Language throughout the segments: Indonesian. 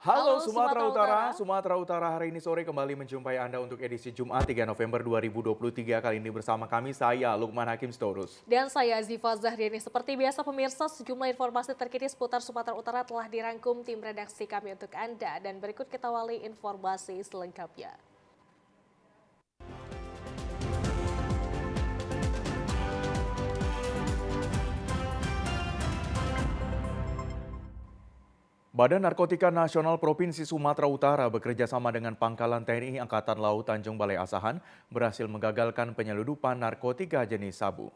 Halo Halo Sumatera Sumatera Utara, Utara. Sumatera Utara hari ini sore kembali menjumpai Anda untuk edisi Jumat 3 November 2023. Kali ini bersama kami saya Lukman Hakim Storus. Dan saya Ziva Zahriani. Seperti biasa pemirsa, sejumlah informasi terkini seputar Sumatera Utara telah dirangkum tim redaksi kami untuk Anda. Dan berikut kita awali informasi selengkapnya. Badan Narkotika Nasional Provinsi Sumatera Utara bekerja sama dengan Pangkalan TNI Angkatan Laut Tanjung Balai Asahan berhasil menggagalkan penyelundupan narkotika jenis sabu.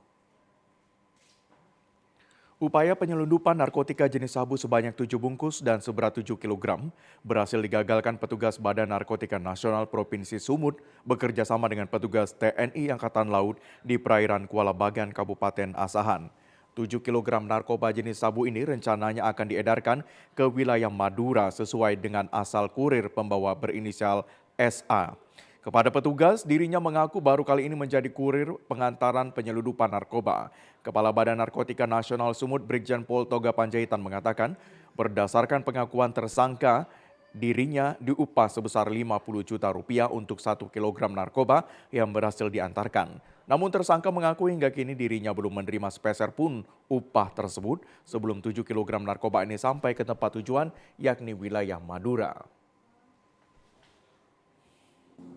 Upaya penyelundupan narkotika jenis sabu sebanyak 7 bungkus dan seberat 7 kg berhasil digagalkan petugas Badan Narkotika Nasional Provinsi Sumut bekerja sama dengan petugas TNI Angkatan Laut di perairan Kuala Bagan, Kabupaten Asahan. 7 kg narkoba jenis sabu ini rencananya akan diedarkan ke wilayah Madura sesuai dengan asal kurir pembawa berinisial SA. Kepada petugas, dirinya mengaku baru kali ini menjadi kurir pengantaran penyelundupan narkoba. Kepala Badan Narkotika Nasional Sumut Brigjen Pol Toga Panjaitan mengatakan, berdasarkan pengakuan tersangka, dirinya diupah sebesar 50 juta rupiah untuk 1 kilogram narkoba yang berhasil diantarkan. Namun tersangka mengaku hingga kini dirinya belum menerima sepeser pun upah tersebut sebelum 7 kilogram narkoba ini sampai ke tempat tujuan yakni wilayah Madura.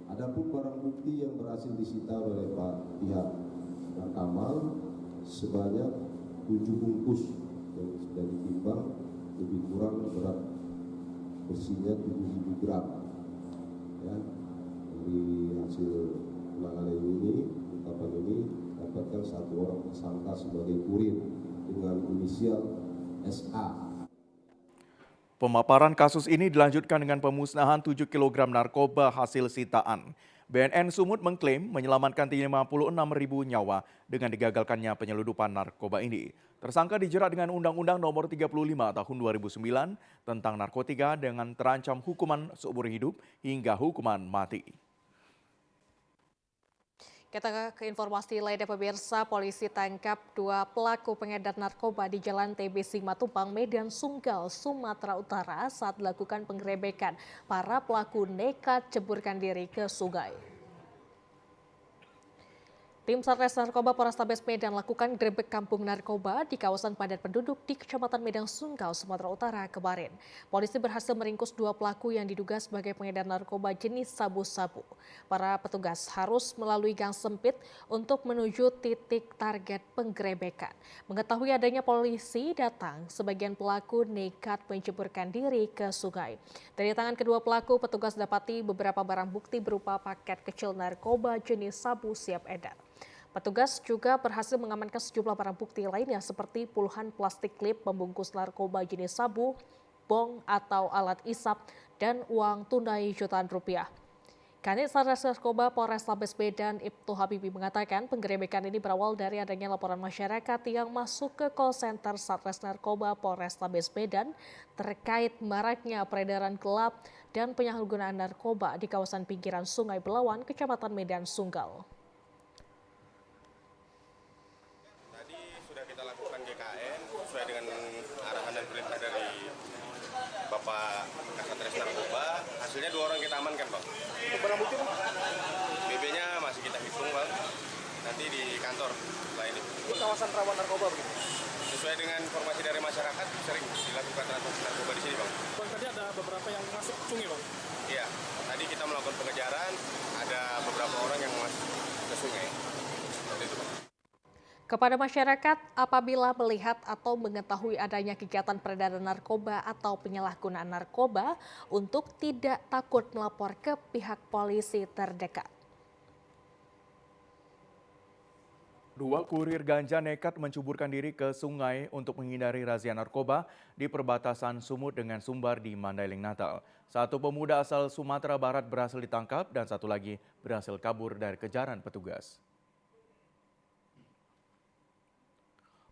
Adapun barang bukti yang berhasil disita oleh pihak Kamal sebanyak 7 bungkus yang sudah ditimbang lebih kurang berat bersihnya 7.000 gram. Ya, dari hasil penanganan ini, ungkapan ini dapatkan satu orang tersangka sebagai kurir dengan inisial SA. Pemaparan kasus ini dilanjutkan dengan pemusnahan 7 kg narkoba hasil sitaan. BNN Sumut mengklaim menyelamatkan 56.000 nyawa dengan digagalkannya penyelundupan narkoba ini. Tersangka dijerat dengan Undang-Undang Nomor 35 Tahun 2009 tentang narkotika dengan terancam hukuman seumur hidup hingga hukuman mati. Kita ke informasi lainnya pemirsa, polisi tangkap 2 pelaku pengedar narkoba di Jalan TB Simatupang, Medan Sunggal, Sumatera Utara saat dilakukan penggerebekan. Para pelaku nekat ceburkan diri ke sungai. Tim Satres Narkoba Polrestabes Medan lakukan grebek kampung narkoba di kawasan padat penduduk di Kecamatan Medan Sunggal, Sumatera Utara kemarin. Polisi berhasil meringkus 2 pelaku yang diduga sebagai pengedar narkoba jenis sabu-sabu. Para petugas harus melalui gang sempit untuk menuju titik target penggerebekan. Mengetahui adanya polisi datang, sebagian pelaku nekat menceburkan diri ke sungai. Dari tangan kedua pelaku, petugas dapati beberapa barang bukti berupa paket kecil narkoba jenis sabu siap edar. Petugas juga berhasil mengamankan sejumlah barang bukti lainnya seperti puluhan plastik klip pembungkus narkoba jenis sabu, bong atau alat isap, dan uang tunai jutaan rupiah. Kanit Satres Narkoba Polrestabes Medan Ibtu Habibi mengatakan penggerebekan ini berawal dari adanya laporan masyarakat yang masuk ke call center Satres Narkoba Polrestabes Medan terkait maraknya peredaran gelap dan penyalahgunaan narkoba di kawasan pinggiran Sungai Belawan, Kecamatan Medan Sunggal. Kita lakukan GKN sesuai dengan arahan dan perintah dari Bapak Kasatgas Narkoba. Hasilnya 2 orang kita amankan, Bang. Untuk barang bukti, Bang? BB-nya masih kita hitung, Bang. Nanti di kantor setelah ini. Ini kawasan rawan narkoba begitu? Sesuai dengan informasi dari masyarakat, sering dilakukan transaksi narkoba di sini, Bang. Bang, tadi ada beberapa yang masuk sungai, Bang? Iya, tadi kita melakukan pengejaran, ada beberapa orang yang masuk ke sungai. Seperti itu, Bang. Kepada masyarakat, apabila melihat atau mengetahui adanya kegiatan peredaran narkoba atau penyalahgunaan narkoba, untuk tidak takut melapor ke pihak polisi terdekat. 2 kurir ganja nekat mencuburkan diri ke sungai untuk menghindari razia narkoba di perbatasan Sumut dengan Sumbar di Mandailing, Natal. 1 pemuda asal Sumatera Barat berhasil ditangkap dan 1 lagi berhasil kabur dari kejaran petugas.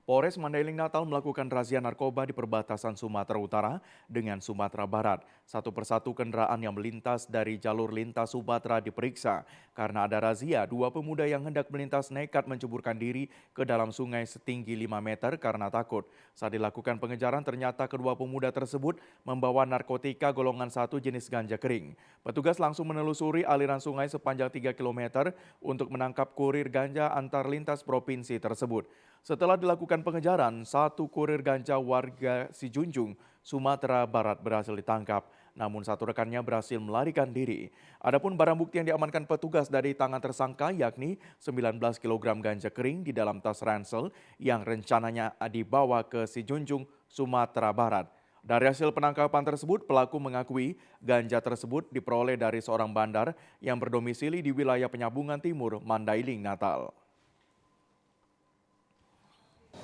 Polres Mandailing Natal melakukan razia narkoba di perbatasan Sumatera Utara dengan Sumatera Barat. Satu persatu kendaraan yang melintas dari jalur lintas Sumatera diperiksa. Karena ada razia, dua pemuda yang hendak melintas nekat menceburkan diri ke dalam sungai setinggi 5 meter karena takut. Saat dilakukan pengejaran, ternyata kedua pemuda tersebut membawa narkotika golongan 1 jenis ganja kering. Petugas langsung menelusuri aliran sungai sepanjang 3 km untuk menangkap kurir ganja antar lintas provinsi tersebut. Setelah dilakukan pengejaran, satu kurir ganja warga Sijunjung, Sumatera Barat berhasil ditangkap. Namun satu rekannya berhasil melarikan diri. Adapun barang bukti yang diamankan petugas dari tangan tersangka yakni 19 kg ganja kering di dalam tas ransel yang rencananya dibawa ke Sijunjung, Sumatera Barat. Dari hasil penangkapan tersebut, pelaku mengakui ganja tersebut diperoleh dari seorang bandar yang berdomisili di wilayah Penyambungan Timur, Mandailing, Natal.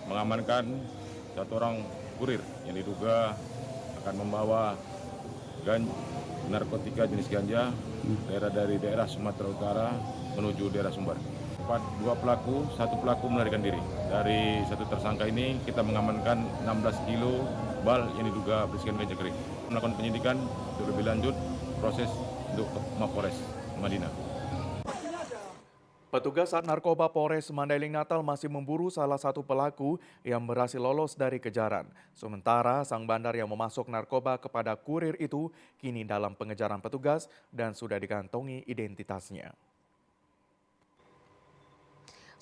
Mengamankan satu orang kurir yang diduga akan membawa narkotika jenis ganja dari daerah Sumatera Utara menuju daerah Sumbar. Dua pelaku, satu pelaku melarikan diri. Dari satu tersangka ini kita mengamankan 16 kilo bal yang diduga berisikan ganja kering. Melakukan penyidikan untuk lebih lanjut proses untuk Mapores Madinah. Petugas Narkoba Polres Mandailing Natal masih memburu salah satu pelaku yang berhasil lolos dari kejaran. Sementara sang bandar yang memasok narkoba kepada kurir itu kini dalam pengejaran petugas dan sudah dikantongi identitasnya.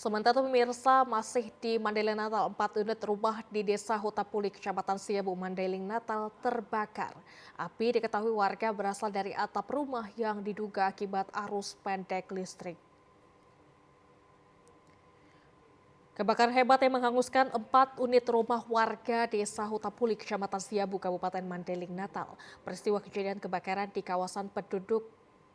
Sementara pemirsa masih di Mandailing Natal, 4 unit rumah di Desa Hutapuli, Kecamatan Siabu, Mandailing Natal terbakar. Api diketahui warga berasal dari atap rumah yang diduga akibat arus pendek listrik. Kebakaran hebat yang menghanguskan 4 unit rumah warga Desa Hutapuli, Kecamatan Siabu, Kabupaten Mandailing Natal. Peristiwa kejadian kebakaran di kawasan penduduk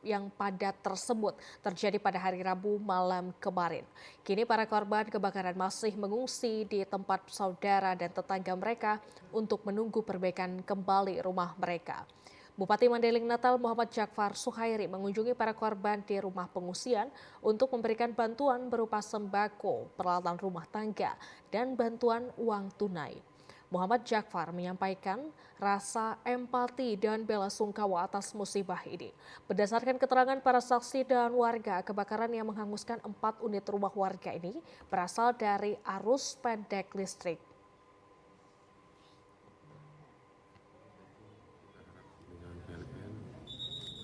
yang padat tersebut terjadi pada hari Rabu malam kemarin. Kini para korban kebakaran masih mengungsi di tempat saudara dan tetangga mereka untuk menunggu perbaikan kembali rumah mereka. Bupati Mandailing Natal Muhammad Jakfar Suhairi mengunjungi para korban di rumah pengungsian untuk memberikan bantuan berupa sembako, peralatan rumah tangga, dan bantuan uang tunai. Muhammad Jakfar menyampaikan rasa empati dan bela sungkawa atas musibah ini. Berdasarkan keterangan para saksi dan warga, kebakaran yang menghanguskan 4 unit rumah warga ini berasal dari arus pendek listrik.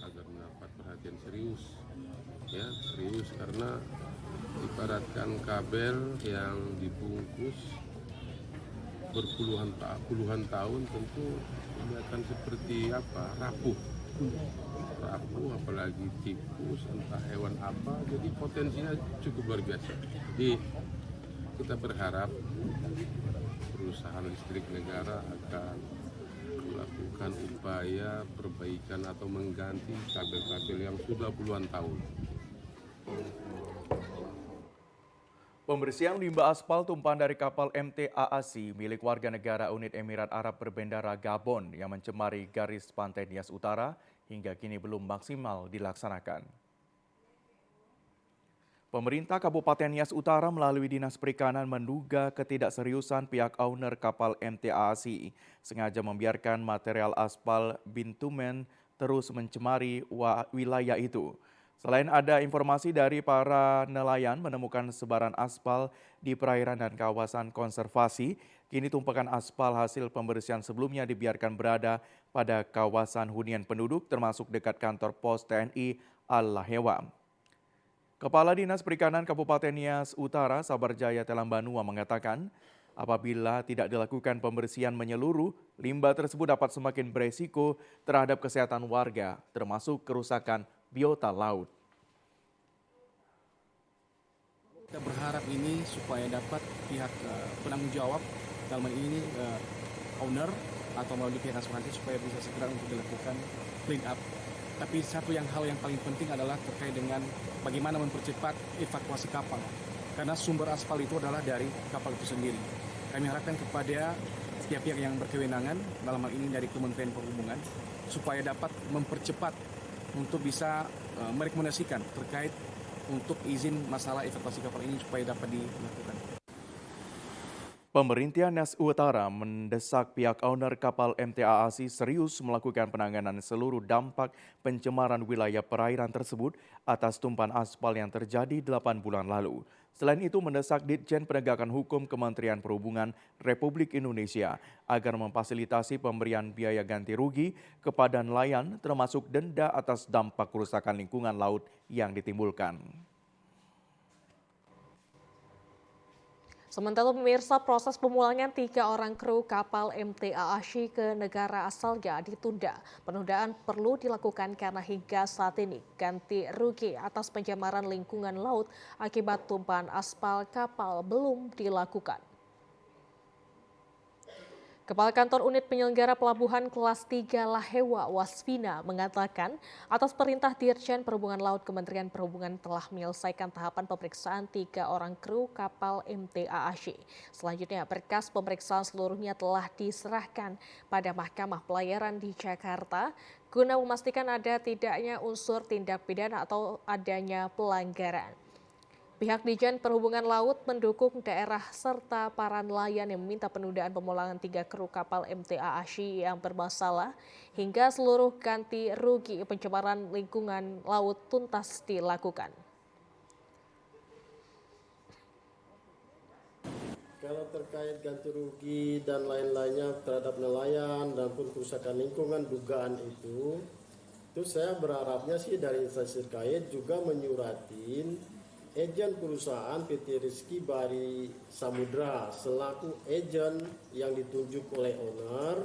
Agar mendapat perhatian serius karena ibaratkan kabel yang dibungkus puluhan tahun tentu ini akan seperti rapuh apalagi tikus entah hewan apa, jadi potensinya cukup luar biasa. Jadi kita berharap perusahaan listrik negara akan melakukan upaya perbaikan atau mengganti kabel-kabel yang sudah puluhan tahun. Pembersihan limbah aspal tumpahan dari kapal MT AAC milik warga negara Unit Emirat Arab berbendera Gabon yang mencemari garis pantai Nias Utara hingga kini belum maksimal dilaksanakan. Pemerintah Kabupaten Nias Utara melalui Dinas Perikanan menduga ketidakseriusan pihak owner kapal MT AAC sengaja membiarkan material aspal bitumen terus mencemari wilayah itu. Selain ada informasi dari para nelayan menemukan sebaran aspal di perairan dan kawasan konservasi, kini tumpukan aspal hasil pembersihan sebelumnya dibiarkan berada pada kawasan hunian penduduk termasuk dekat kantor pos TNI Al-Lahewa. Kepala Dinas Perikanan Kabupaten Nias Utara Sabarjaya Telambanua mengatakan, apabila tidak dilakukan pembersihan menyeluruh, limbah tersebut dapat semakin beresiko terhadap kesehatan warga, termasuk kerusakan biota laut. Kita berharap ini supaya dapat pihak penanggung jawab, dalam hal ini owner atau melalui pihak asuransi supaya bisa segera untuk dilakukan clean up. Tapi hal yang paling penting adalah terkait dengan bagaimana mempercepat evakuasi kapal. Karena sumber aspal itu adalah dari kapal itu sendiri. Kami harapkan kepada pihak-pihak yang berkewenangan, dalam hal ini dari Kementerian Perhubungan, supaya dapat mempercepat untuk bisa merekomendasikan terkait untuk izin masalah evakuasi kapal ini supaya dapat dilakukan. Pemerintah Nias Utara mendesak pihak owner kapal MT Aasi serius melakukan penanganan seluruh dampak pencemaran wilayah perairan tersebut atas tumpahan aspal yang terjadi 8 bulan lalu. Selain itu mendesak Ditjen Penegakan Hukum Kementerian Perhubungan Republik Indonesia agar memfasilitasi pemberian biaya ganti rugi kepada nelayan termasuk denda atas dampak kerusakan lingkungan laut yang ditimbulkan. Sementara pemirsa, proses pemulangan 3 orang kru kapal MT Aashi ke negara asalnya ditunda. Penundaan perlu dilakukan karena hingga saat ini ganti rugi atas pencemaran lingkungan laut akibat tumpahan aspal kapal belum dilakukan. Kepala Kantor Unit Penyelenggara Pelabuhan Kelas 3 Lahewa Wasvina mengatakan atas perintah Dirjen Perhubungan Laut Kementerian Perhubungan telah menyelesaikan tahapan pemeriksaan 3 orang kru kapal MT Aashi. Selanjutnya berkas pemeriksaan seluruhnya telah diserahkan pada Mahkamah Pelayaran di Jakarta guna memastikan ada tidaknya unsur tindak pidana atau adanya pelanggaran. Pihak Ditjen Perhubungan Laut mendukung daerah serta para nelayan yang meminta penundaan pemulangan 3 kru kapal MT Aashi yang bermasalah hingga seluruh ganti rugi pencemaran lingkungan laut tuntas dilakukan. Kalau terkait ganti rugi dan lain-lainnya terhadap nelayan dan pun kerusakan lingkungan dugaan itu saya berharapnya sih dari instansi terkait juga menyuratin ejen perusahaan PT Rizky Bari Samudra selaku ejen yang ditunjuk oleh owner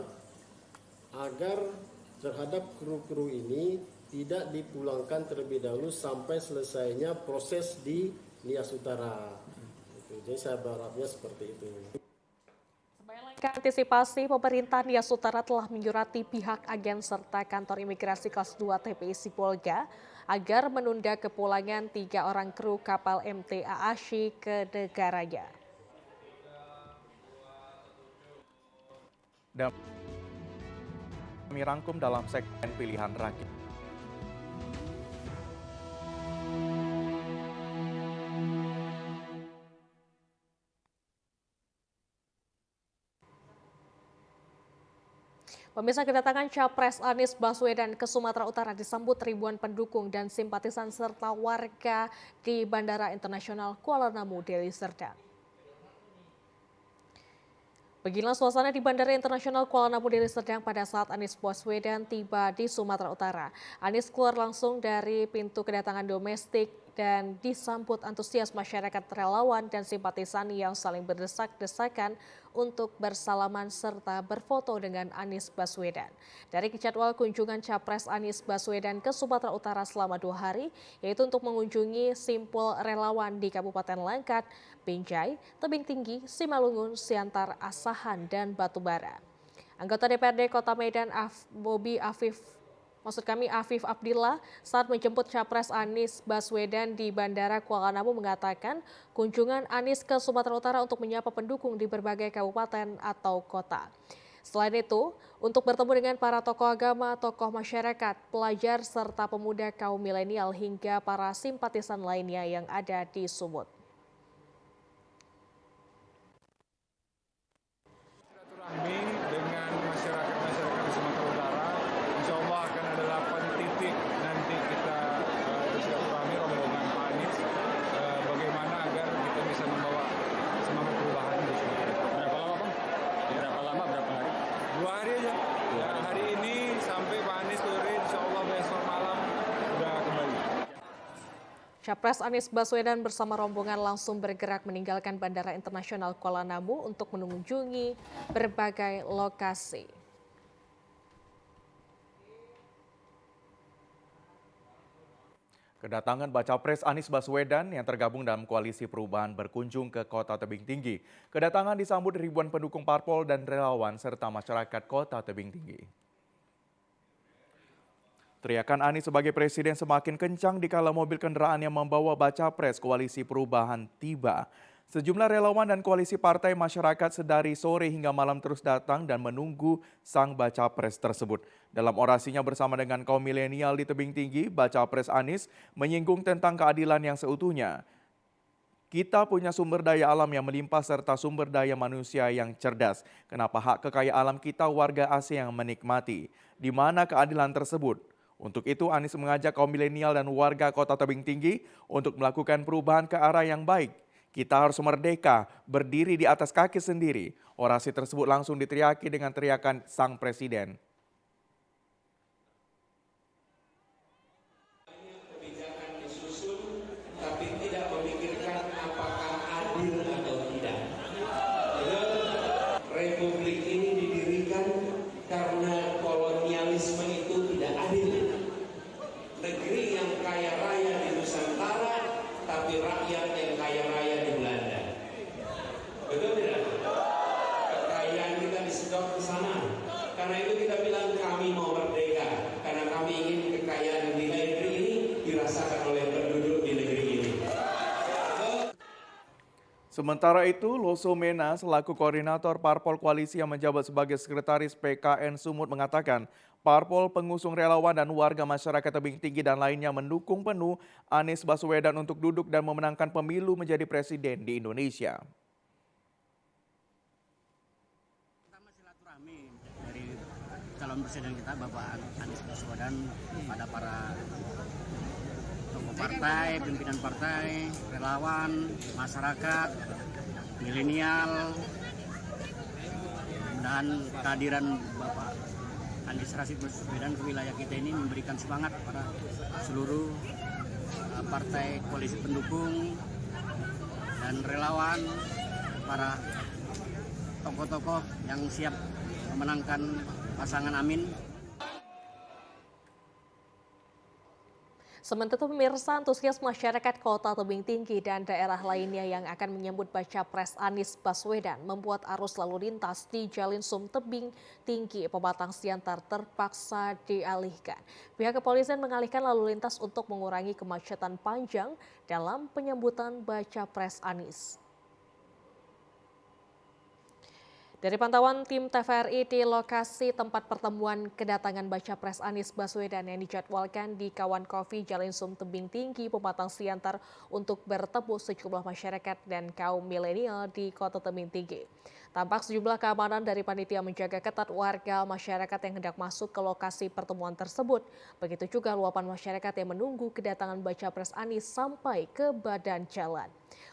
agar terhadap kru-kru ini tidak dipulangkan terlebih dahulu sampai selesainya proses di Nias Utara. Jadi saya berharapnya seperti itu. Sebagai langkah antisipasi, pemerintah Nias Utara telah menyurati pihak agen serta kantor imigrasi kelas 2 TPI Sibolga agar menunda kepulangan 3 orang kru kapal MT Aashi ke negaranya. Dan kami rangkum dalam segmen pilihan rakyat. Pemirsa, kedatangan Capres Anies Baswedan ke Sumatera Utara disambut ribuan pendukung dan simpatisan serta warga di Bandara Internasional Kuala Namu, Deli Serdang. Beginilah suasana di Bandara Internasional Kuala Namu, Deli Serdang pada saat Anies Baswedan tiba di Sumatera Utara. Anies keluar langsung dari pintu kedatangan domestik dan disambut antusias masyarakat relawan dan simpatisan yang saling berdesak-desakan untuk bersalaman serta berfoto dengan Anies Baswedan. Dari jadwal kunjungan Capres Anies Baswedan ke Sumatera Utara selama 2 hari, yaitu untuk mengunjungi simpul relawan di Kabupaten Langkat, Binjai, Tebing Tinggi, Simalungun, Siantar, Asahan, dan Batubara. Anggota DPRD Kota Medan Afif Abdillah saat menjemput Capres Anies Baswedan di Bandara Kuala Namu mengatakan kunjungan Anies ke Sumatera Utara untuk menyapa pendukung di berbagai kabupaten atau kota. Selain itu, untuk bertemu dengan para tokoh agama, tokoh masyarakat, pelajar, serta pemuda kaum milenial hingga para simpatisan lainnya yang ada di Sumut. Silaturahmi dengan masyarakat di Sumatera Utara, insya Allah akan ada 8 titik nanti kita bersilaturahmi rombongan Pak Anies, bagaimana agar kita bisa membawa semangat perubahan di Sumatera Utara. Berapa lama Bang? Berapa lama, berapa hari? 2 hari aja. Ya, hari ini sampai Pak Anies sore, insya Allah besok malam sudah kembali. Capres Anies Baswedan bersama rombongan langsung bergerak meninggalkan Bandara Internasional Kuala Namu untuk mengunjungi berbagai lokasi. Kedatangan Baca Pres Anies Baswedan yang tergabung dalam koalisi perubahan berkunjung ke Kota Tebing Tinggi. Kedatangan disambut ribuan pendukung parpol dan relawan serta masyarakat Kota Tebing Tinggi. Teriakan Anies sebagai presiden semakin kencang dikala mobil kendaraan yang membawa Baca Pres koalisi perubahan tiba. Sejumlah relawan dan koalisi partai masyarakat sedari sore hingga malam terus datang dan menunggu sang Baca Pres tersebut. Dalam orasinya bersama dengan kaum milenial di Tebing Tinggi, Baca Pres Anies menyinggung tentang keadilan yang seutuhnya. Kita punya sumber daya alam yang melimpah serta sumber daya manusia yang cerdas. Kenapa hak kekayaan alam kita warga asing yang menikmati? Di mana keadilan tersebut? Untuk itu Anies mengajak kaum milenial dan warga Kota Tebing Tinggi untuk melakukan perubahan ke arah yang baik. Kita harus merdeka, berdiri di atas kaki sendiri. Orasi tersebut langsung diteriaki dengan teriakan sang presiden. Republik ini didirikan karena kolonialisme itu tidak adil. Negeri yang kaya raya di Nusantara, tapi rakyat yang kaya raya di Belanda. Betul tidak? Kekayaan kita disedot ke sana. Karena itu kita bilang kami mau merdeka. Karena kami ingin kekayaan di negeri ini dirasakan oleh penduduk di negeri ini. Sementara itu, Loso Mena selaku koordinator Parpol Koalisi yang menjabat sebagai sekretaris PKN Sumut mengatakan, Parpol pengusung relawan dan warga masyarakat Tebing Tinggi dan lainnya mendukung penuh Anies Baswedan untuk duduk dan memenangkan pemilu menjadi presiden di Indonesia. Pertama silaturahmi dari calon presiden kita Bapak Anies Baswedan pada para tokoh partai, pimpinan partai, relawan, masyarakat, milenial, dan kehadiran Bapak Anies Rashid Baswedan ke wilayah kita ini memberikan semangat pada seluruh partai koalisi pendukung dan relawan, para tokoh-tokoh yang siap memenangkan pasangan Amin. Sementara itu pemirsa, antusias masyarakat Kota Tebing Tinggi dan daerah lainnya yang akan menyambut baca pres Anies Baswedan membuat arus lalu lintas di Jalin Sum Tebing Tinggi Pematang Siantar terpaksa dialihkan. Pihak kepolisian mengalihkan lalu lintas untuk mengurangi kemacetan panjang dalam penyambutan baca pres Anies. Dari pantauan tim TVRI di lokasi tempat pertemuan kedatangan baca pres Anies Baswedan yang dijadwalkan di Kawan Coffee Jalin Sum Tebing Tinggi Pematang Siantar untuk bertemu sejumlah masyarakat dan kaum milenial di Kota Tebing Tinggi. Tampak sejumlah keamanan dari panitia menjaga ketat warga masyarakat yang hendak masuk ke lokasi pertemuan tersebut. Begitu juga luapan masyarakat yang menunggu kedatangan baca pres Anies sampai ke badan jalan.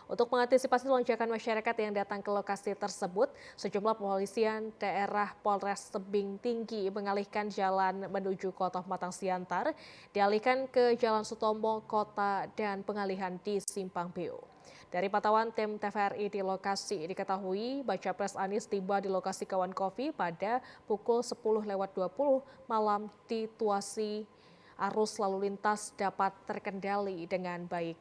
Untuk mengantisipasi lonjakan masyarakat yang datang ke lokasi tersebut, sejumlah kepolisian daerah Polres Tebing Tinggi mengalihkan jalan menuju Kota Pematang Siantar, dialihkan ke Jalan Sutomo Kota dan pengalihan di Simpang Beo. Dari pantauan tim TVRI di lokasi diketahui baca pres Anies tiba di lokasi Kawan Coffee pada pukul 10.20 malam. Situasi arus lalu lintas dapat terkendali dengan baik.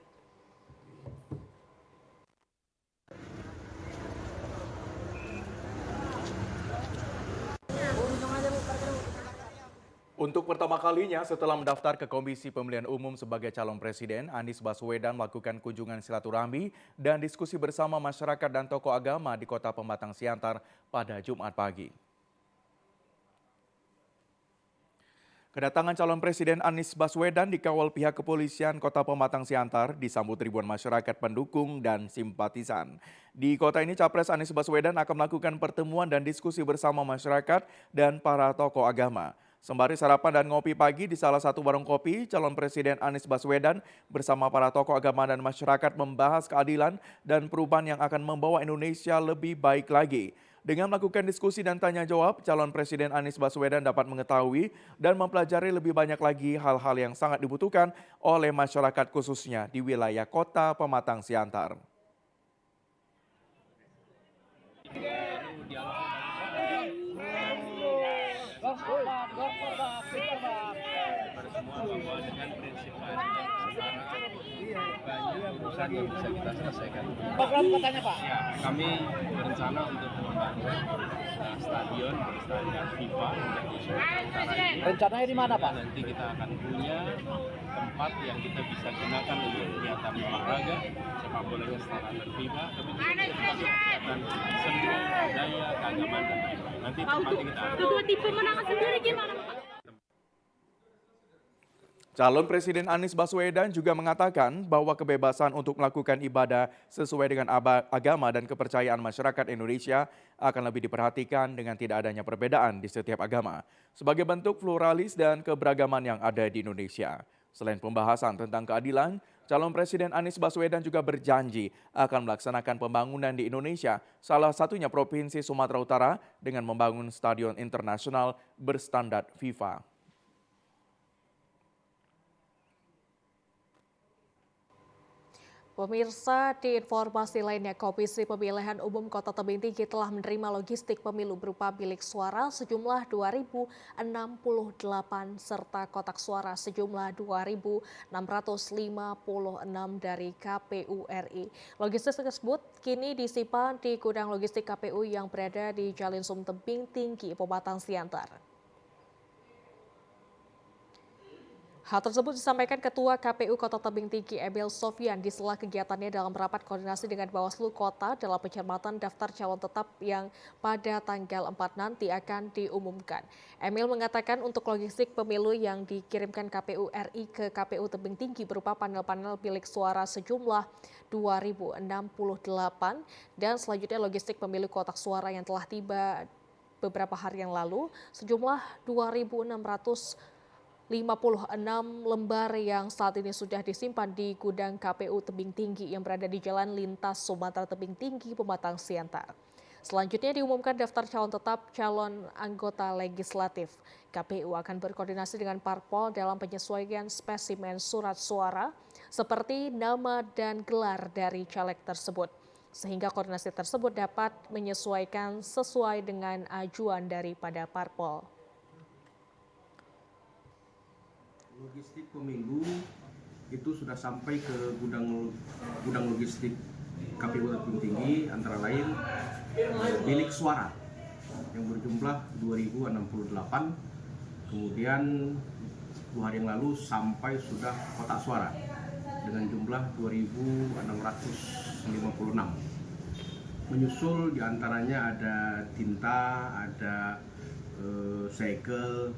Untuk pertama kalinya setelah mendaftar ke Komisi Pemilihan Umum sebagai calon presiden, Anies Baswedan melakukan kunjungan silaturahmi dan diskusi bersama masyarakat dan tokoh agama di Kota Pematang Siantar pada Jumat pagi. Kedatangan calon presiden Anies Baswedan dikawal pihak kepolisian Kota Pematang Siantar disambut ribuan masyarakat pendukung dan simpatisan. Di kota ini Capres Anies Baswedan akan melakukan pertemuan dan diskusi bersama masyarakat dan para tokoh agama. Sembari sarapan dan ngopi pagi di salah satu warung kopi, calon presiden Anies Baswedan bersama para tokoh agama dan masyarakat membahas keadilan dan perubahan yang akan membawa Indonesia lebih baik lagi. Dengan melakukan diskusi dan tanya jawab, calon presiden Anies Baswedan dapat mengetahui dan mempelajari lebih banyak lagi hal-hal yang sangat dibutuhkan oleh masyarakat khususnya di wilayah Kota Pematang Siantar. Banyak urusan yang bisa kita selesaikan. Katanya Pak? Ya, kami berencana untuk membangun stadion FIFA di Sumatera Utara ini. Rencananya di mana Pak? Nanti kita akan punya tempat yang kita bisa gunakan untuk kegiatan olahraga, sepak bolanya secara terbuka, tapi juga untuk kegiatan seni, budaya, keagamaan dan lain-lain. Nanti tempatnya kita akan. Kedua tipe menangan sendiri gimana Pak? Calon Presiden Anies Baswedan juga mengatakan bahwa kebebasan untuk melakukan ibadah sesuai dengan agama dan kepercayaan masyarakat Indonesia akan lebih diperhatikan dengan tidak adanya perbedaan di setiap agama, sebagai bentuk pluralis dan keberagaman yang ada di Indonesia. Selain pembahasan tentang keadilan, calon Presiden Anies Baswedan juga berjanji akan melaksanakan pembangunan di Indonesia, salah satunya Provinsi Sumatera Utara dengan membangun stadion internasional berstandar FIFA. Pemirsa, di informasi lainnya, Komisi Pemilihan Umum Kota Tebing Tinggi telah menerima logistik pemilu berupa bilik suara sejumlah 2.068 serta kotak suara sejumlah 2.656 dari KPU RI. Logistik tersebut kini disimpan di gudang logistik KPU yang berada di Jalan Sum Tebing Tinggi, Pematang Siantar. Hal tersebut disampaikan Ketua KPU Kota Tebing Tinggi Emil Sofyan di sela kegiatannya dalam rapat koordinasi dengan Bawaslu Kota dalam pencermatan daftar calon tetap yang pada tanggal 4 nanti akan diumumkan. Emil mengatakan untuk logistik pemilu yang dikirimkan KPU RI ke KPU Tebing Tinggi berupa panel-panel bilik suara sejumlah 2.068 dan selanjutnya logistik pemilu kotak suara yang telah tiba beberapa hari yang lalu sejumlah 2.656 lembar yang saat ini sudah disimpan di gudang KPU Tebing Tinggi yang berada di Jalan Lintas Sumatera Tebing Tinggi, Pematang Siantar. Selanjutnya diumumkan daftar calon tetap calon anggota legislatif. KPU akan berkoordinasi dengan parpol dalam penyesuaian spesimen surat suara seperti nama dan gelar dari caleg tersebut. Sehingga koordinasi tersebut dapat menyesuaikan sesuai dengan ajuan daripada parpol. Logistik pemilu itu sudah sampai ke gudang logistik KPU Tebing Tinggi, antara lain bilik suara yang berjumlah 2.068, kemudian 2 hari yang lalu sampai sudah kotak suara dengan jumlah 2.656. Menyusul diantaranya ada tinta, ada segel,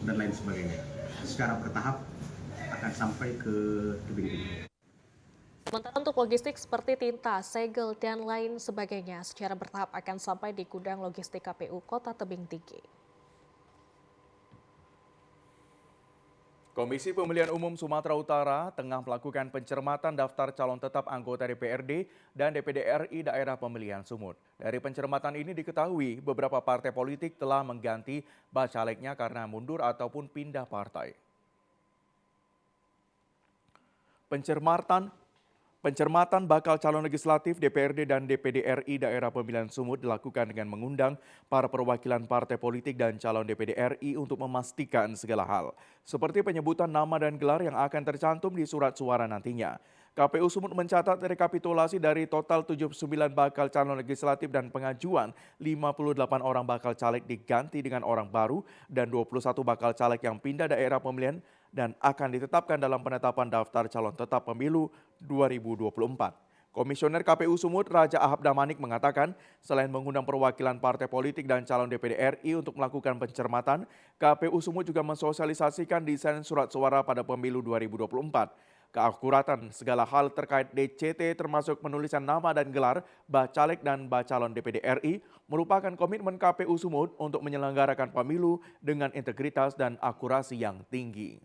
dan lain sebagainya. Secara bertahap akan sampai ke Tebing Tinggi. Sementara untuk logistik seperti tinta, segel, dan lain sebagainya secara bertahap akan sampai di gudang logistik KPU Kota Tebing Tinggi. Komisi Pemilihan Umum Sumatera Utara tengah melakukan pencermatan daftar calon tetap anggota DPRD dan DPD RI daerah pemilihan Sumut. Dari pencermatan ini diketahui beberapa partai politik telah mengganti bacaleknya karena mundur ataupun pindah partai. Pencermatan bakal calon legislatif DPRD dan DPD RI daerah pemilihan Sumut dilakukan dengan mengundang para perwakilan partai politik dan calon DPD RI untuk memastikan segala hal, seperti penyebutan nama dan gelar yang akan tercantum di surat suara nantinya. KPU Sumut mencatat rekapitulasi dari total 79 bakal calon legislatif dan pengajuan 58 orang bakal caleg diganti dengan orang baru dan 21 bakal caleg yang pindah daerah pemilihan dan akan ditetapkan dalam penetapan daftar calon tetap pemilu 2024. Komisioner KPU Sumut Raja Ahab Damanik mengatakan selain mengundang perwakilan partai politik dan calon DPD RI untuk melakukan pencermatan, KPU Sumut juga mensosialisasikan desain surat suara pada pemilu 2024. Keakuratan segala hal terkait DCT termasuk penulisan nama dan gelar bacalek dan bacalon DPD RI merupakan komitmen KPU Sumut untuk menyelenggarakan pemilu dengan integritas dan akurasi yang tinggi.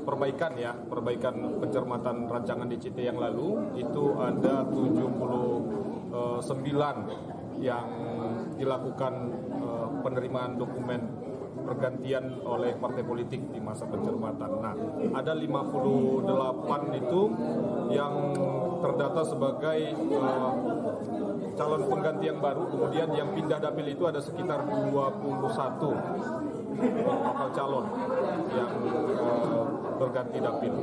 Perbaikan pencermatan rancangan DCT yang lalu itu ada 79 yang dilakukan penerimaan dokumen pergantian oleh partai politik di masa pencermatan. Nah, ada 58 itu yang terdata sebagai calon pengganti yang baru, kemudian yang pindah dapil itu ada sekitar 21 bakal calon yang berganti dapil.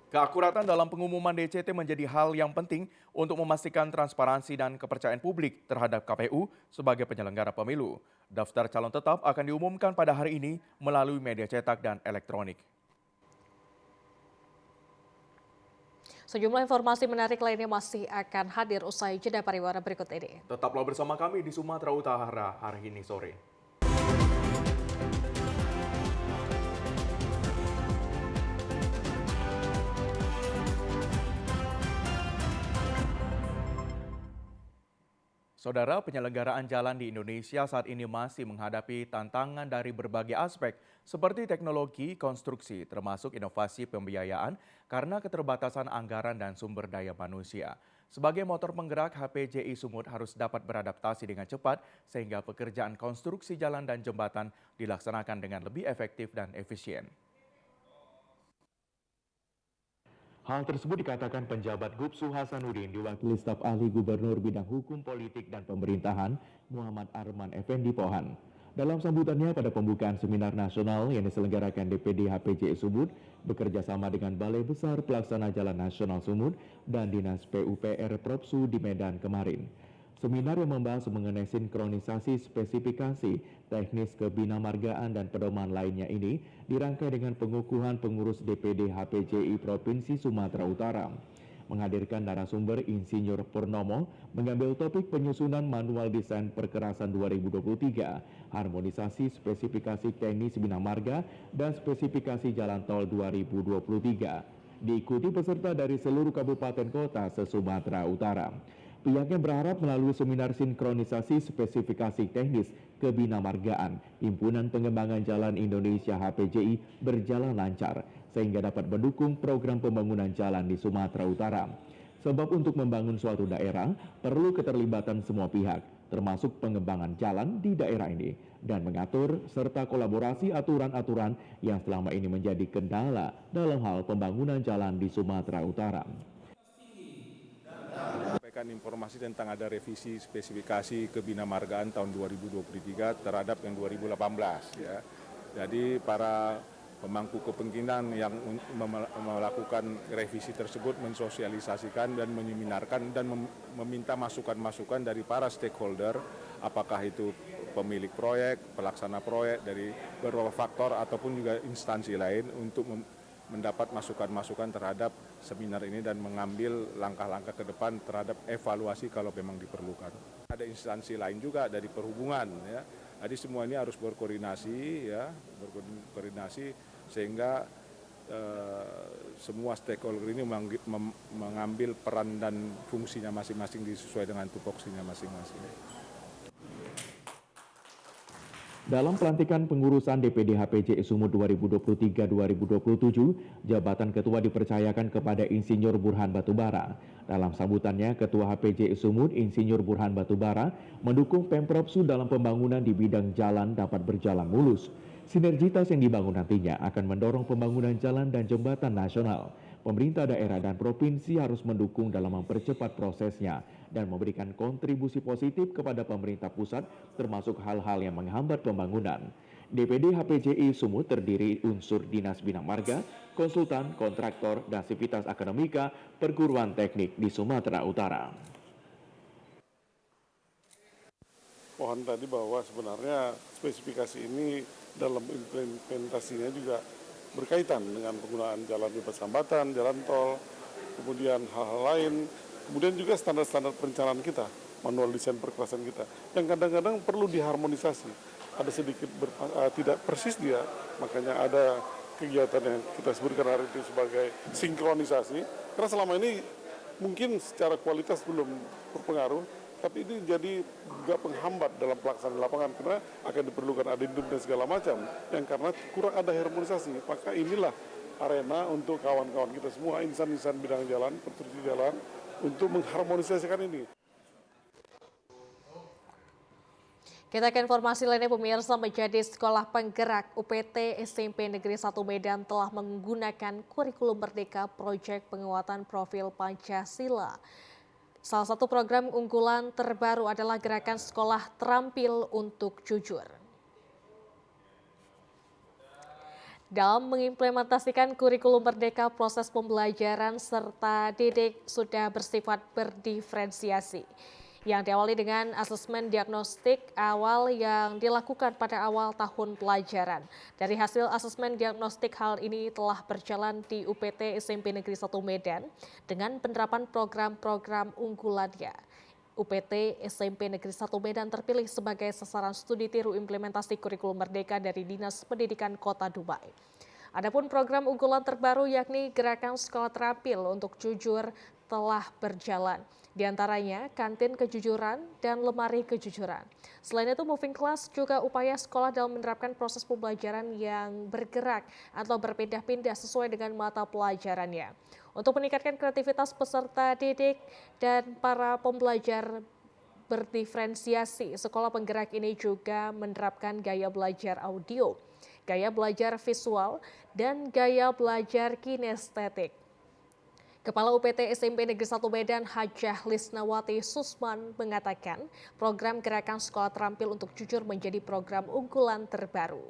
Keakuratan dalam pengumuman DCT menjadi hal yang penting untuk memastikan transparansi dan kepercayaan publik terhadap KPU sebagai penyelenggara pemilu. Daftar calon tetap akan diumumkan pada hari ini melalui media cetak dan elektronik. Sejumlah informasi menarik lainnya masih akan hadir usai jeda pariwara berikut ini. Tetaplah bersama kami di Sumatera Utara hari ini sore. Saudara, penyelenggaraan jalan di Indonesia saat ini masih menghadapi tantangan dari berbagai aspek seperti teknologi, konstruksi, termasuk inovasi pembiayaan karena keterbatasan anggaran dan sumber daya manusia. Sebagai motor penggerak, HPJI Sumut harus dapat beradaptasi dengan cepat sehingga pekerjaan konstruksi jalan dan jembatan dilaksanakan dengan lebih efektif dan efisien. Hal tersebut dikatakan penjabat Gubsu Hasanuddin diwakili staf ahli Gubernur Bidang Hukum Politik dan Pemerintahan Muhammad Arman Effendi Pohan. Dalam sambutannya pada pembukaan seminar nasional yang diselenggarakan DPD HPJI Sumut bekerjasama dengan Balai Besar Pelaksana Jalan Nasional Sumut dan Dinas PUPR Propsu di Medan kemarin. Seminar yang membahas mengenai sinkronisasi spesifikasi teknis kebinamargaan dan pedoman lainnya ini dirangkai dengan pengukuhan pengurus DPD HPJI Provinsi Sumatera Utara. Menghadirkan narasumber Insinyur Purnomo mengambil topik penyusunan manual desain perkerasan 2023, harmonisasi spesifikasi teknis bina marga dan spesifikasi jalan tol 2023. Diikuti peserta dari seluruh kabupaten kota se-Sumatera Utara. Pihaknya berharap melalui seminar sinkronisasi spesifikasi teknis kebinamargaan, Himpunan Pengembangan Jalan Indonesia HPJI berjalan lancar, sehingga dapat mendukung program pembangunan jalan di Sumatera Utara. Sebab untuk membangun suatu daerah, perlu keterlibatan semua pihak, termasuk pengembangan jalan di daerah ini, dan mengatur serta kolaborasi aturan-aturan yang selama ini menjadi kendala dalam hal pembangunan jalan di Sumatera Utara. Sampaikan informasi tentang ada revisi spesifikasi kebinamargaan tahun 2023 terhadap yang 2018 ya. Jadi para pemangku kepentingan yang melakukan revisi tersebut mensosialisasikan dan menyeminarkan dan meminta masukan-masukan dari para stakeholder, apakah itu pemilik proyek, pelaksana proyek dari beberapa faktor ataupun juga instansi lain untuk mendapat masukan-masukan terhadap seminar ini dan mengambil langkah-langkah ke depan terhadap evaluasi kalau memang diperlukan. Ada instansi lain juga dari perhubungan ya. Jadi semua ini harus berkoordinasi ya, berkoordinasi sehingga semua stakeholder ini mengambil peran dan fungsinya masing-masing sesuai dengan tupoksinya masing-masing. Dalam pelantikan pengurusan DPD HPJI Sumut 2023-2027, jabatan ketua dipercayakan kepada Insinyur Burhan Batubara. Dalam sambutannya, Ketua HPJI Sumut, Insinyur Burhan Batubara, mendukung Pemprov Sumut dalam pembangunan di bidang jalan dapat berjalan mulus. Sinergitas yang dibangun nantinya akan mendorong pembangunan jalan dan jembatan nasional. Pemerintah daerah dan provinsi harus mendukung dalam mempercepat prosesnya dan memberikan kontribusi positif kepada pemerintah pusat termasuk hal-hal yang menghambat pembangunan. DPD HPJI Sumut terdiri unsur Dinas Bina Marga, konsultan, kontraktor, dan sivitas akademika perguruan teknik di Sumatera Utara. Mohon tadi bahwa sebenarnya spesifikasi ini dalam implementasinya juga berkaitan dengan penggunaan jalan bebas hambatan, jalan tol, kemudian hal-hal lain, kemudian juga standar-standar perencanaan kita, manual desain perkerasan kita, yang kadang-kadang perlu diharmonisasi. Ada sedikit tidak persis dia, makanya ada kegiatan yang kita sebutkan hari ini sebagai sinkronisasi, karena selama ini mungkin secara kualitas belum berpengaruh, tapi ini jadi juga penghambat dalam pelaksanaan lapangan karena akan diperlukan adendum dan segala macam yang karena kurang ada harmonisasi. Maka inilah arena untuk kawan-kawan kita semua, insan-insan bidang jalan, konstruksi jalan, untuk mengharmonisasikan ini. Kita ke informasi lainnya, pemirsa. Menjadi sekolah penggerak, UPT SMP Negeri 1 Medan telah menggunakan kurikulum Merdeka Proyek Penguatan Profil Pancasila. Salah satu program unggulan terbaru adalah gerakan Sekolah Terampil untuk Jujur. Dalam mengimplementasikan kurikulum Merdeka, proses pembelajaran serta didik sudah bersifat berdiferensiasi. yang diawali dengan asesmen diagnostik awal yang dilakukan pada awal tahun pelajaran. Dari hasil asesmen diagnostik, hal ini telah berjalan di UPT SMP Negeri 1 Medan dengan penerapan program-program unggulannya. UPT SMP Negeri 1 Medan terpilih sebagai sasaran studi tiru implementasi kurikulum merdeka dari Dinas Pendidikan Kota Dumai. Adapun program unggulan terbaru yakni Gerakan Sekolah Terampil untuk Jujur telah berjalan. Di antaranya kantin kejujuran dan lemari kejujuran. Selain itu, moving class juga upaya sekolah dalam menerapkan proses pembelajaran yang bergerak atau berpindah-pindah sesuai dengan mata pelajarannya. Untuk meningkatkan kreativitas peserta didik dan para pembelajar berdiferensiasi, sekolah penggerak ini juga menerapkan gaya belajar audio, gaya belajar visual, dan gaya belajar kinestetik. Kepala UPT SMP Negeri 1 Medan Hajah Lisnawati Susman mengatakan program Gerakan Sekolah Terampil untuk Jujur menjadi program unggulan terbaru.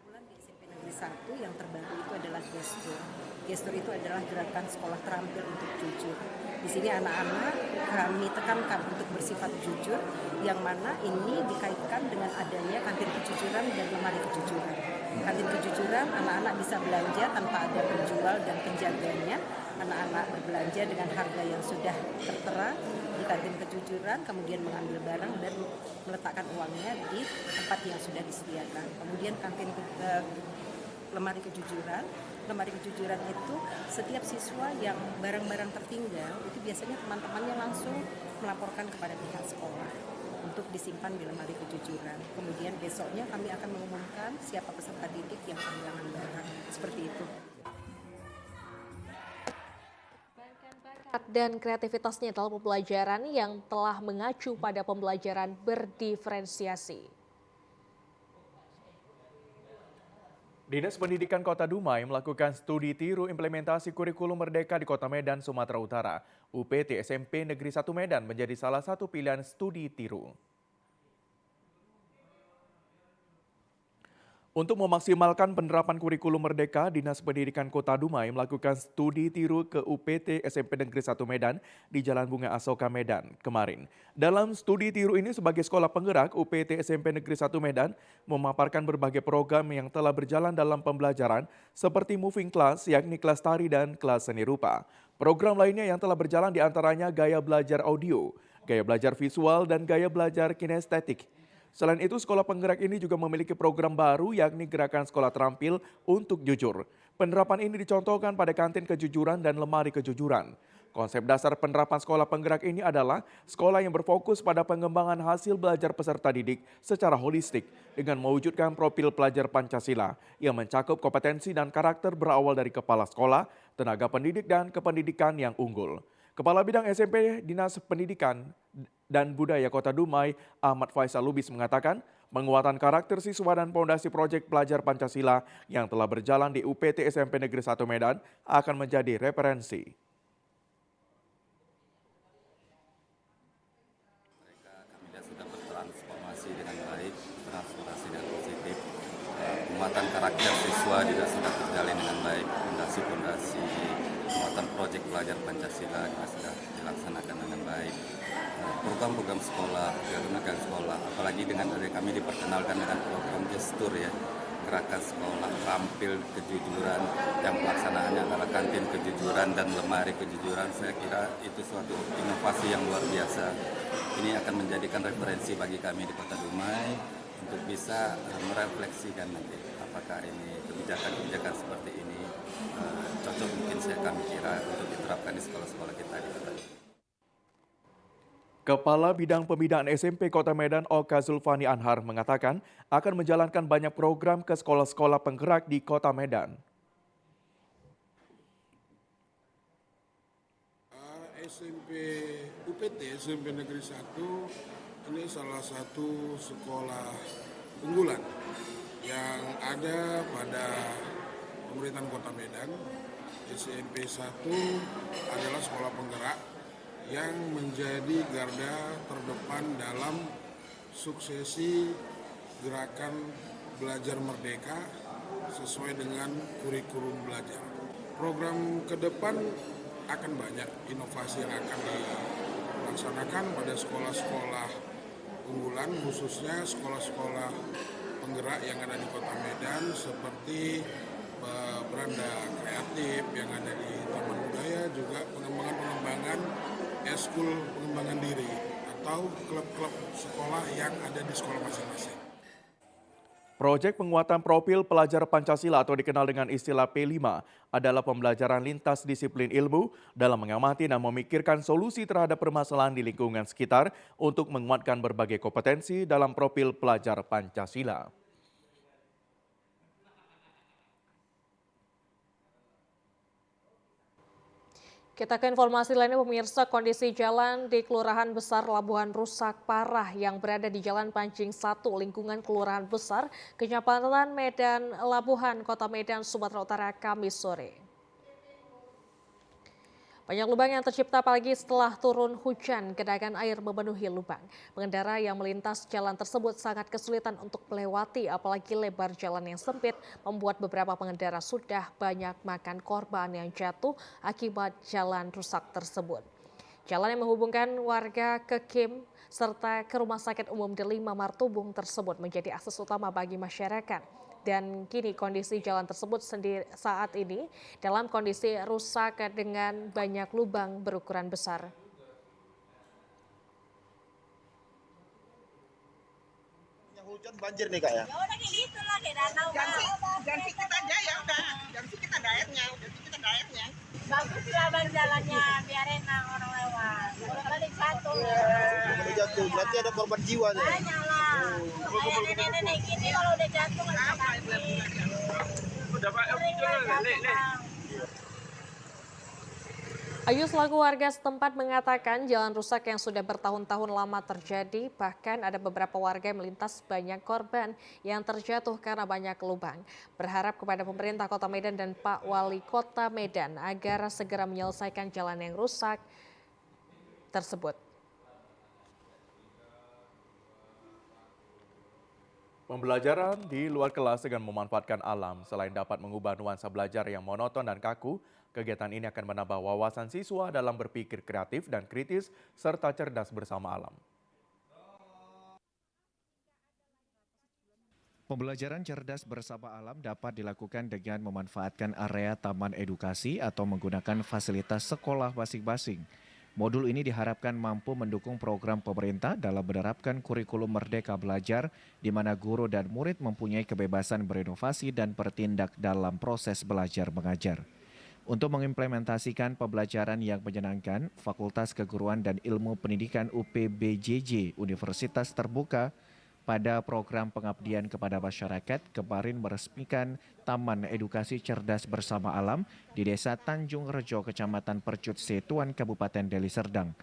Unggulan di SMP Negeri 1 yang terbaru itu adalah gestur. Gestur itu adalah Gerakan Sekolah Terampil untuk Jujur. Di sini anak-anak kami tekankan untuk bersifat jujur, yang mana ini dikaitkan dengan adanya kantin kejujuran dan lemari kejujuran. Kantin kejujuran, anak-anak bisa belanja tanpa ada penjual dan penjaganya. Anak-anak berbelanja dengan harga yang sudah tertera di kantin kejujuran, kemudian mengambil barang dan meletakkan uangnya di tempat yang sudah disediakan. Kemudian kantin lemari kejujuran. Lemari kejujuran itu setiap siswa yang barang-barang tertinggal itu biasanya teman-temannya langsung melaporkan kepada pihak sekolah untuk disimpan di lemari kejujuran. Kemudian besoknya kami akan mengumumkan siapa peserta didik yang kehilangan barang. Seperti itu. Bakat dan kreativitasnya dalam pembelajaran yang telah mengacu pada pembelajaran berdiferensiasi. Dinas Pendidikan Kota Dumai melakukan studi tiru implementasi kurikulum merdeka di Kota Medan, Sumatera Utara. UPT SMP Negeri 1 Medan menjadi salah satu pilihan studi tiru. Untuk memaksimalkan penerapan kurikulum merdeka, Dinas Pendidikan Kota Dumai melakukan studi tiru ke UPT SMP Negeri 1 Medan di Jalan Bunga Asoka Medan kemarin. Dalam studi tiru ini sebagai sekolah penggerak, UPT SMP Negeri 1 Medan memaparkan berbagai program yang telah berjalan dalam pembelajaran seperti moving class, yakni kelas tari dan kelas seni rupa. Program lainnya yang telah berjalan diantaranya gaya belajar audio, gaya belajar visual, dan gaya belajar kinestetik. Selain itu, sekolah penggerak ini juga memiliki program baru yakni Gerakan Sekolah Terampil untuk Jujur. Penerapan ini dicontohkan pada kantin kejujuran dan lemari kejujuran. Konsep dasar penerapan sekolah penggerak ini adalah sekolah yang berfokus pada pengembangan hasil belajar peserta didik secara holistik dengan mewujudkan profil pelajar Pancasila yang mencakup kompetensi dan karakter berawal dari kepala sekolah, tenaga pendidik, dan kependidikan yang unggul. Kepala Bidang SMP Dinas Pendidikan dan Budaya Kota Dumai, Ahmad Faisal Lubis mengatakan, penguatan karakter siswa dan fondasi proyek pelajar Pancasila yang telah berjalan di UPT SMP Negeri 1 Medan akan menjadi referensi. Kami sudah bertransformasi dengan baik, transformasi dan positif. Penguatan karakter siswa juga sudah terjalin dengan baik, fondasi penguatan proyek pelajar Pancasila juga sudah dilaksanakan dengan baik. Program-program sekolah, kegiatan sekolah, apalagi dengan dari kami diperkenalkan dengan program gestur ya, Gerakan Sekolah Terampil Kejujuran yang pelaksanaannya adalah kantin kejujuran dan lemari kejujuran. Saya kira itu suatu inovasi yang luar biasa. Ini akan menjadikan referensi bagi kami di Kota Dumai untuk bisa merefleksikan nanti apakah ini kebijakan-kebijakan seperti ini cocok mungkin kami kira untuk diterapkan di sekolah-sekolah kita di Kota Dumai. Kepala Bidang Pembinaan SMP Kota Medan Oka Zulfani Anhar mengatakan akan menjalankan banyak program ke sekolah-sekolah penggerak di Kota Medan. SMP UPT SMP Negeri 1 ini salah satu sekolah unggulan yang ada pada pemerintahan Kota Medan. SMP 1 adalah sekolah penggerak yang menjadi garda terdepan dalam suksesi gerakan belajar merdeka sesuai dengan kurikulum belajar. Program ke depan akan banyak inovasi yang akan dilaksanakan pada sekolah-sekolah unggulan, khususnya sekolah-sekolah penggerak yang ada di Kota Medan seperti beranda kreatif yang ada di Taman Budaya, juga pengembangan eskul pengembangan diri atau klub-klub sekolah yang ada di sekolah masing-masing. Proyek penguatan profil pelajar Pancasila atau dikenal dengan istilah P5 adalah pembelajaran lintas disiplin ilmu dalam mengamati dan memikirkan solusi terhadap permasalahan di lingkungan sekitar untuk menguatkan berbagai kompetensi dalam profil pelajar Pancasila. Kita ke informasi lainnya, pemirsa. Kondisi jalan di Kelurahan Besar Labuhan rusak parah yang berada di Jalan Pancing 1, lingkungan Kelurahan Besar, Kecamatan Medan, Labuhan, Kota Medan, Sumatera Utara, Kamis sore. Banyak lubang yang tercipta apalagi setelah turun hujan, genangan air memenuhi lubang. Pengendara yang melintas jalan tersebut sangat kesulitan untuk melewati, apalagi lebar jalan yang sempit membuat beberapa pengendara sudah banyak makan korban yang jatuh akibat jalan rusak tersebut. Jalan yang menghubungkan warga ke Kim serta ke Rumah Sakit Umum Delima Martubung tersebut menjadi akses utama bagi masyarakat. Dan kini kondisi jalan tersebut sendiri saat ini dalam kondisi rusak dengan banyak lubang berukuran besar. Hujan banjir nih Kak ya? Ya udah gitu lah kayak danau. Jangan sikit aja ya udah. Jangan sikit ada airnya, Bagus lah bang jalannya, biar enak orang lewat. Kalau balik jatuh. Udah jatuh, berarti ada korban jiwa nih. Banyak lah. Kayak nenek-nenek gini kalau udah jatuh nggak bisa kaki. Udah Pak, Ayu selaku warga setempat mengatakan jalan rusak yang sudah bertahun-tahun lama terjadi, bahkan ada beberapa warga yang melintas banyak korban yang terjatuh karena banyak lubang. Berharap kepada pemerintah Kota Medan dan Pak Wali Kota Medan agar segera menyelesaikan jalan yang rusak tersebut. Pembelajaran di luar kelas dengan memanfaatkan alam selain dapat mengubah nuansa belajar yang monoton dan kaku, kegiatan ini akan menambah wawasan siswa dalam berpikir kreatif dan kritis serta cerdas bersama alam. Pembelajaran cerdas bersama alam dapat dilakukan dengan memanfaatkan area taman edukasi atau menggunakan fasilitas sekolah masing-masing. Modul ini diharapkan mampu mendukung program pemerintah dalam menerapkan kurikulum Merdeka Belajar, di mana guru dan murid mempunyai kebebasan berinovasi dan bertindak dalam proses belajar mengajar. Untuk mengimplementasikan pembelajaran yang menyenangkan, Fakultas Keguruan dan Ilmu Pendidikan UPBJJ Universitas Terbuka pada program pengabdian kepada masyarakat kemarin meresmikan Taman Edukasi Cerdas Bersama Alam di Desa Tanjung Rejo, Kecamatan Percut Setuan, Kabupaten Deli Serdang.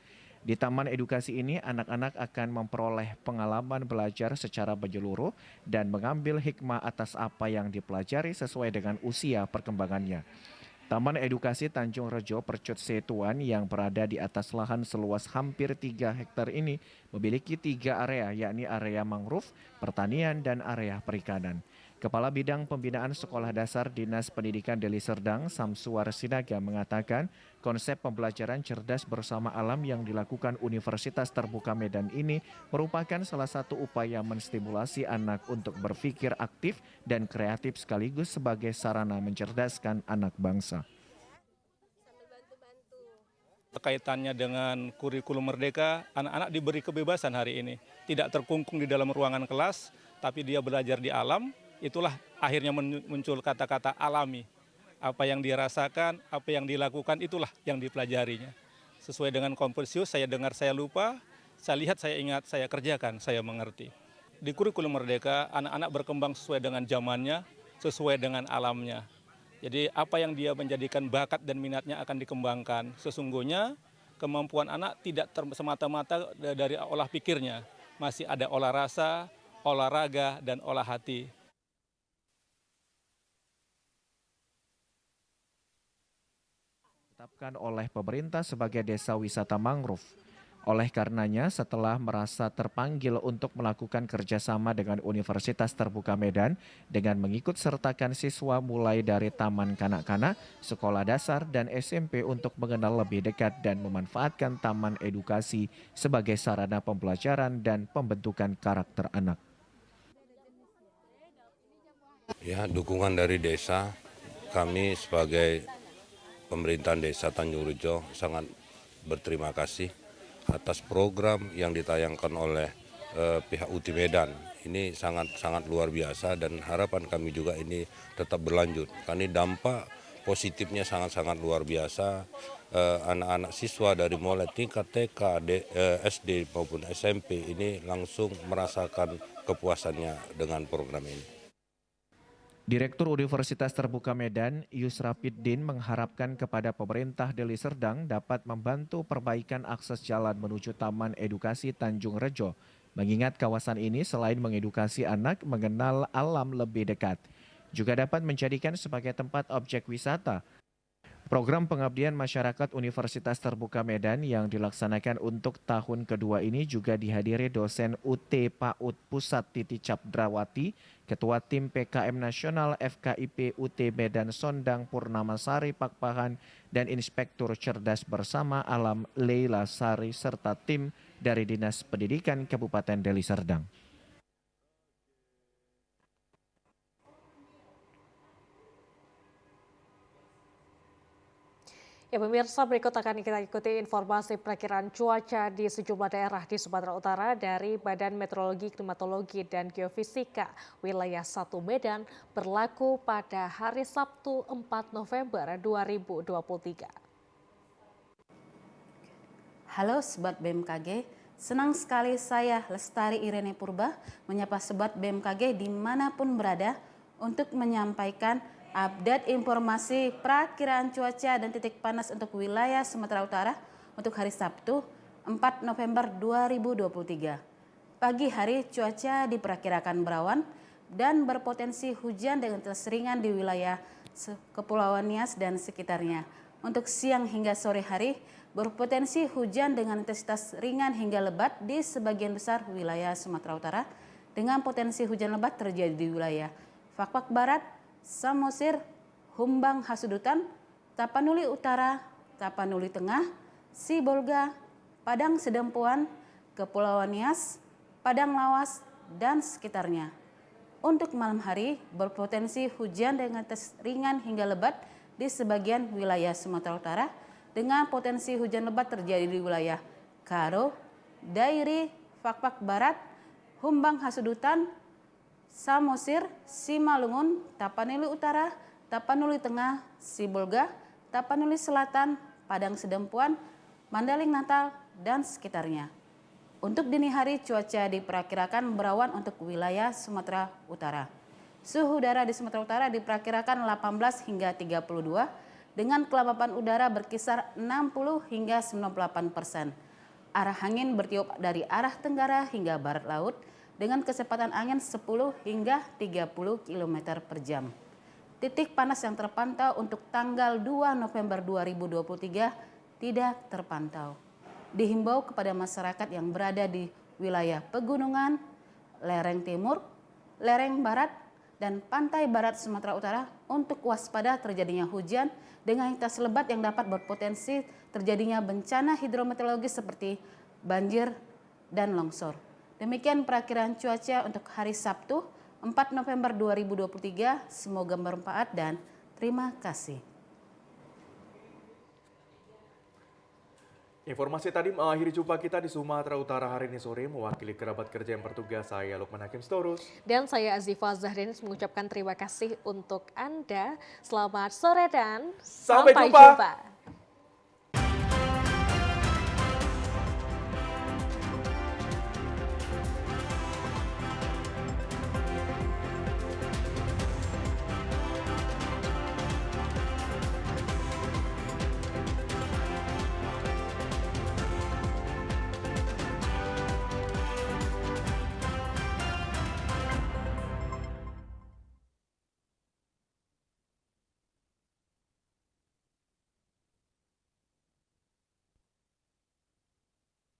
Di Taman Edukasi ini, anak-anak akan memperoleh pengalaman belajar secara menyeluruh dan mengambil hikmah atas apa yang dipelajari sesuai dengan usia perkembangannya. Taman Edukasi Tanjung Rejo Percut Setuan yang berada di atas lahan seluas hampir 3 hektar ini memiliki 3 area, yakni area mangrove, pertanian, dan area perikanan. Kepala Bidang Pembinaan Sekolah Dasar Dinas Pendidikan Deli Serdang, Samsuar Sinaga, mengatakan konsep pembelajaran cerdas bersama alam yang dilakukan Universitas Terbuka Medan ini merupakan salah satu upaya menstimulasi anak untuk berpikir aktif dan kreatif sekaligus sebagai sarana mencerdaskan anak bangsa. Kaitannya dengan kurikulum Merdeka, anak-anak diberi kebebasan hari ini. Tidak terkungkung di dalam ruangan kelas, tapi dia belajar di alam. Itulah akhirnya muncul kata-kata alami. Apa yang dia rasakan, apa yang dilakukan, itulah yang dipelajarinya. Sesuai dengan Konfusius, saya dengar, saya lupa, saya lihat, saya ingat, saya kerjakan, saya mengerti. Di kurikulum Merdeka, anak-anak berkembang sesuai dengan zamannya, sesuai dengan alamnya. Jadi apa yang dia menjadikan bakat dan minatnya akan dikembangkan. Sesungguhnya kemampuan anak tidak semata-mata dari olah pikirnya. Masih ada olah rasa, olahraga, dan olah hati. Ditetapkan oleh pemerintah sebagai desa wisata mangrove. Oleh karenanya, setelah merasa terpanggil untuk melakukan kerjasama dengan Universitas Terbuka Medan dengan mengikut sertakan siswa mulai dari taman kanak-kanak, sekolah dasar, dan SMP untuk mengenal lebih dekat dan memanfaatkan taman edukasi sebagai sarana pembelajaran dan pembentukan karakter anak. Ya, dukungan dari desa, kami sebagai pemerintahan desa Tanjung Rejo sangat berterima kasih atas program yang ditayangkan oleh pihak UT Medan. Ini sangat luar biasa dan harapan kami juga ini tetap berlanjut. Karena dampak positifnya sangat luar biasa. Anak-anak siswa dari mulai tingkat TK, SD maupun SMP ini langsung merasakan kepuasannya dengan program ini. Direktur Universitas Terbuka Medan, Yusrafiddin, mengharapkan kepada pemerintah Deli Serdang dapat membantu perbaikan akses jalan menuju Taman Edukasi Tanjung Rejo, mengingat kawasan ini selain mengedukasi anak mengenal alam lebih dekat, juga dapat menjadikan sebagai tempat objek wisata. Program pengabdian masyarakat Universitas Terbuka Medan yang dilaksanakan untuk tahun kedua ini juga dihadiri dosen UT PAUD Pusat Titi Capdrawati, Ketua Tim PKM Nasional FKIP UT Medan Sondang Purnamasari Pakpahan, dan Inspektur Cerdas Bersama Alam Leila Sari, serta tim dari Dinas Pendidikan Kabupaten Deli Serdang. Ya pemirsa, berikut akan kita ikuti informasi perakiraan cuaca di sejumlah daerah di Sumatera Utara dari Badan Meteorologi, Klimatologi, dan Geofisika wilayah 1 Medan berlaku pada hari Sabtu 4 November 2023. Halo Sobat BMKG, senang sekali saya Lestari Irene Purba menyapa Sobat BMKG dimanapun berada untuk menyampaikan update informasi perakiraan cuaca dan titik panas untuk wilayah Sumatera Utara untuk hari Sabtu 4 November 2023. Pagi hari cuaca diperkirakan berawan dan berpotensi hujan dengan intensitas ringan di wilayah Kepulauan Nias dan sekitarnya. Untuk siang hingga sore hari berpotensi hujan dengan intensitas ringan hingga lebat di sebagian besar wilayah Sumatera Utara dengan potensi hujan lebat terjadi di wilayah Fakfak Barat, Samosir, Humbang Hasudutan, Tapanuli Utara, Tapanuli Tengah, Sibolga, Padang Sedempuan, Kepulauan Nias, Padang Lawas, dan sekitarnya. Untuk malam hari berpotensi hujan dengan intensitas ringan hingga lebat di sebagian wilayah Sumatera Utara dengan potensi hujan lebat terjadi di wilayah Karo, Dairi, Fakfak Barat, Humbang Hasudutan, Samosir, Simalungun, Tapanuli Utara, Tapanuli Tengah, Sibolga, Tapanuli Selatan, Padang Sedempuan, Mandaling Natal, dan sekitarnya. Untuk dini hari cuaca diperkirakan berawan untuk wilayah Sumatera Utara. Suhu udara di Sumatera Utara diperkirakan 18 hingga 32 dengan kelembapan udara berkisar 60 hingga 98%. Arah angin bertiup dari arah tenggara hingga barat laut dengan kecepatan angin 10 hingga 30 km per jam. Titik panas yang terpantau untuk tanggal 2 November 2023 tidak terpantau. Dihimbau kepada masyarakat yang berada di wilayah pegunungan, lereng timur, lereng barat, dan pantai barat Sumatera Utara untuk waspada terjadinya hujan dengan intensitas lebat yang dapat berpotensi terjadinya bencana hidrometeorologis seperti banjir dan longsor. Demikian perakiraan cuaca untuk hari Sabtu 4 November 2023. Semoga bermanfaat dan terima kasih. Informasi tadi mengakhiri jumpa kita di Sumatera Utara hari ini sore. Mewakili kerabat kerja yang bertugas, saya Lukman Hakim Storus. Dan saya Azifa Zahrin mengucapkan terima kasih untuk Anda. Selamat sore dan sampai jumpa.